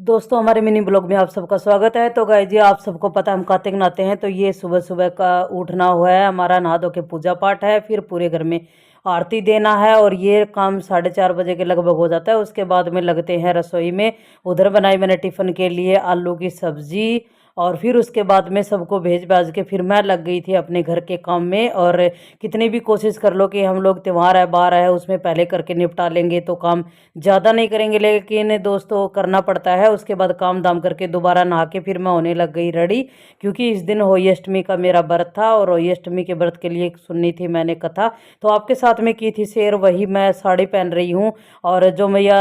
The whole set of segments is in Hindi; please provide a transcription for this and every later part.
दोस्तों हमारे मिनी ब्लॉग में आप सबका स्वागत है। तो गाइस जी, आप सबको पता है हम कार्तिक नहाते हैं, तो ये सुबह सुबह का उठना हुआ है हमारा, नहा धो के पूजा पाठ है, फिर पूरे घर में आरती देना है और ये काम 4:30 बजे के लगभग हो जाता है। उसके बाद में लगते हैं रसोई में। उधर बनाई मैंने टिफ़िन के लिए आलू की सब्जी और फिर उसके बाद में सबको भेज भाज के फिर मैं लग गई थी अपने घर के काम में। और कितनी भी कोशिश कर लो कि हम लोग त्यौहार है बाहर है उसमें पहले करके निपटा लेंगे तो काम ज़्यादा नहीं करेंगे, लेकिन दोस्तों करना पड़ता है। उसके बाद काम दाम करके दोबारा नहा के फिर मैं होने लग गई रेडी, क्योंकि इस दिन होली अष्टमी का मेरा व्रत था और होली अष्टमी के व्रत के लिए सुननी थी मैंने कथा, तो आपके साथ में की थी शेयर। वही मैं साड़ी पहन रही हूँ और जो मैया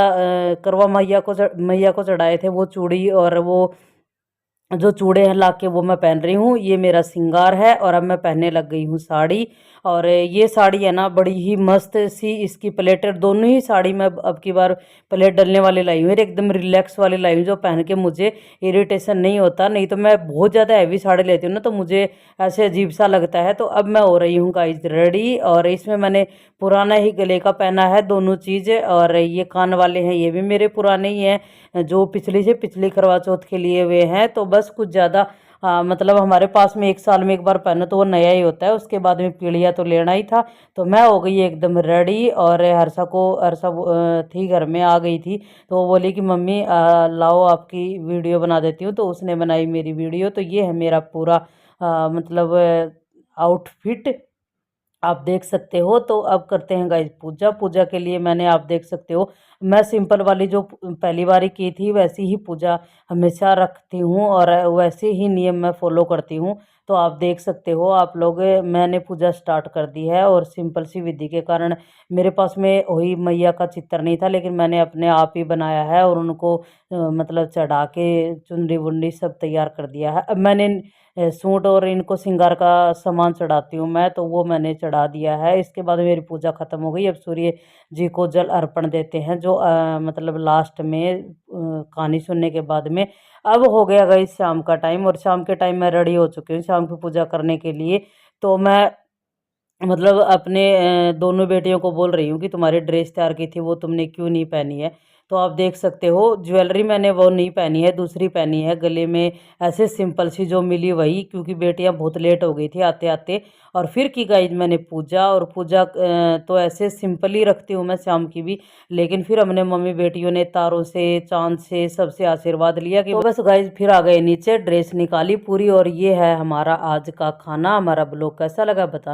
करवा मैया को चढ़ाए थे वो चूड़ी और वो जो चूड़े हैं ला के वो मैं पहन रही हूँ। ये मेरा श्रृंगार है और अब मैं पहनने लग गई हूँ साड़ी। और ये साड़ी है ना बड़ी ही मस्त सी, इसकी प्लेटें दोनों ही साड़ी मैं अब की बार प्लेट डलने वाली लाई हूँ, एकदम रिलैक्स वाली लाई हूँ जो पहन के मुझे इरिटेशन नहीं होता। नहीं तो मैं बहुत ज़्यादा हैवी साड़ी लेती हूँ ना तो मुझे ऐसे अजीब सा लगता है। तो अब मैं हो रही हूँ गाइस रेडी और इसमें मैंने पुराना ही गले का पहना है दोनों चीज़, और ये कान वाले हैं ये भी मेरे पुराने ही हैं जो पिछली से पिछली करवा चौथ के लिए हुए हैं। तो बस कुछ ज़्यादा मतलब हमारे पास में 1 साल में एक बार पहनो तो वो नया ही होता है, उसके बाद में पीढ़िया तो लेना ही था। तो मैं हो गई एकदम रेडी और हर्षा थी घर में आ गई थी, तो वो बोली कि मम्मी लाओ आपकी वीडियो बना देती हूँ। तो उसने बनाई मेरी वीडियो। तो ये है मेरा पूरा मतलब आउटफिट आप देख सकते हो। तो अब करते हैं गाइस पूजा। पूजा के लिए मैंने आप देख सकते हो मैं सिंपल वाली जो पहली बारी की थी वैसी ही पूजा हमेशा रखती हूँ और वैसे ही नियम मैं फॉलो करती हूँ। तो आप देख सकते हो आप लोग, मैंने पूजा स्टार्ट कर दी है और सिंपल सी विधि के कारण मेरे पास में वही मैया का चित्र नहीं था, लेकिन मैंने अपने आप ही बनाया है और उनको मतलब चढ़ा के चुनरी वुनरी सब तैयार कर दिया है। अब मैंने सूट और इनको श्रृंगार का सामान चढ़ाती हूँ मैं, तो वो मैंने चढ़ा दिया है। इसके बाद मेरी पूजा खत्म हो गई। अब सूर्य जी को जल अर्पण देते हैं जो मतलब लास्ट में कहानी सुनने के बाद में। अब हो गया गई शाम का टाइम और शाम के टाइम मैं रेडी हो चुकी हूँ शाम की पूजा करने के लिए। तो मैं मतलब अपने दोनों बेटियों को बोल रही हूँ कि तुम्हारी ड्रेस तैयार की थी वो तुमने क्यों नहीं पहनी है। तो आप देख सकते हो ज्वेलरी मैंने वो नहीं पहनी है, दूसरी पहनी है गले में ऐसे सिंपल सी जो मिली वही, क्योंकि बेटियां बहुत लेट हो गई थी आते आते। और फिर की गाइज मैंने पूजा, और पूजा तो ऐसे सिंपल ही रखती हूँ मैं शाम की भी, लेकिन फिर हमने मम्मी बेटियों ने तारों से चांद से सबसे आशीर्वाद लिया कि तो बस गाइज फिर आ गए नीचे, ड्रेस निकाली पूरी। और ये है हमारा आज का खाना। हमारा ब्लॉग कैसा लगा बताना।